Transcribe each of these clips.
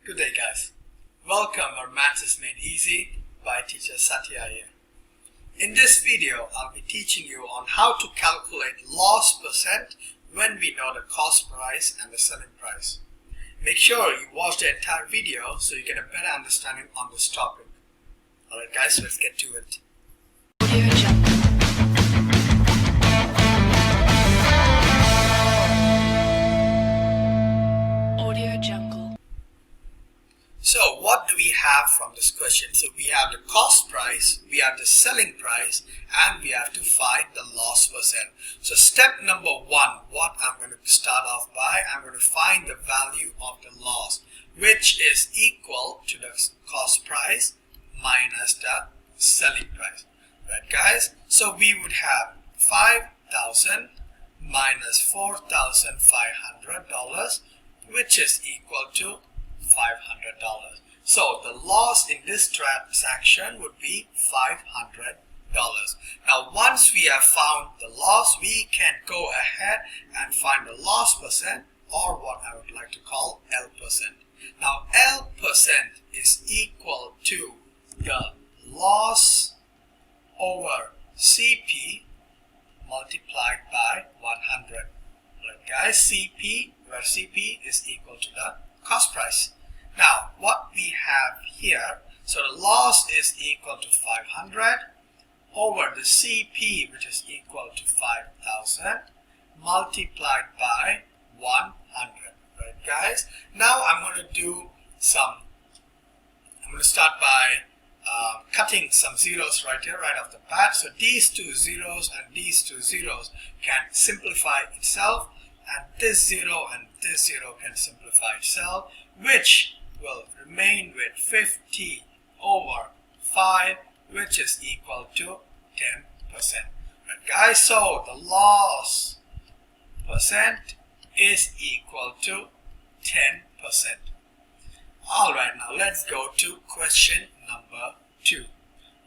Good day guys. Welcome our Maths is Made Easy by teacher Satya here. In this video, I'll be teaching you on how to calculate loss percent when we know the cost price and the selling price. Make sure you watch the entire video so you get a better understanding on this topic. Alright guys, let's get to it. So what do we have from this question? So we have the cost price, we have the selling price, and we have to find the loss percent. So step number one, what I'm going to start off by, I'm going to find the value of the loss, which is equal to the cost price minus the selling price. Right guys? So we would have 5,000 minus $4,500, which is equal to $500. So the loss in this transaction would be $500. Now once we have found the loss, we can go ahead and find the loss percent, or what I would like to call L percent. Now L percent is equal to the loss over CP multiplied by 100. Right guys, CP, where CP is equal to the cost price. Now what we have here, so the loss is equal to 500 over the CP, which is equal to 5,000 multiplied by 100. Right guys, now I'm going to start by cutting some zeros right here, right off the bat. So these two zeros and these two zeros can simplify itself, and this zero and this zero can simplify itself, which will remain with 50 over 5, which is equal to 10%. Right guys, so the loss percent is equal to 10%. Alright, now let's go to question number 2.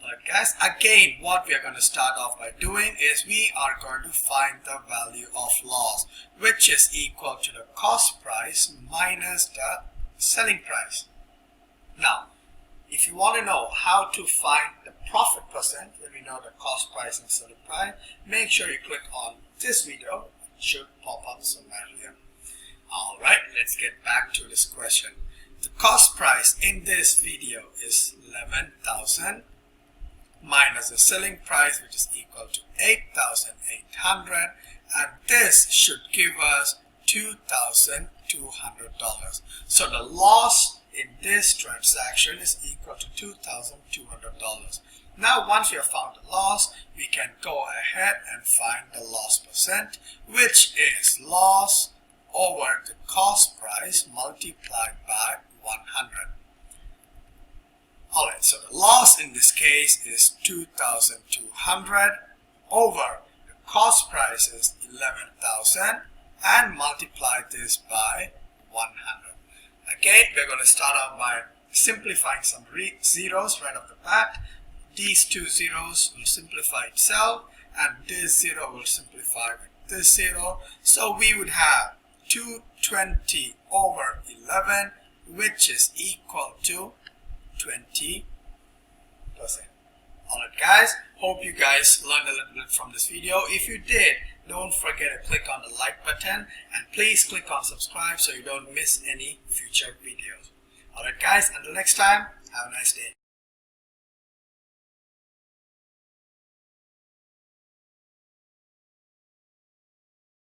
Alright guys, again what we are going to start off by doing is we are going to find the value of loss, which is equal to the cost price minus the selling price. Now if you want to know how to find the profit percent when we know the cost price and selling price, make sure you click on this video. It should pop up somewhere here. Alright, let's get back to this question. The cost price in this video is 11,000 minus the selling price, which is equal to 8,800, and this should give us $2,200. So the loss in this transaction is equal to $2,200. Now once we have found the loss, we can go ahead and find the loss percent, which is loss over the cost price multiplied by 100. Alright, so the loss in this case is 2,200 over the cost price is 11,000, and multiply this by 100. Again, we're going to start out by simplifying some zeros right off the bat. These two zeros will simplify itself, and this zero will simplify with this zero. So we would have 220 over 11, which is equal to 20%. Alright guys, hope you guys learned a little bit from this video. If you did, don't forget to click on the like button, and please click on subscribe so you don't miss any future videos. Alright guys, until next time, have a nice day.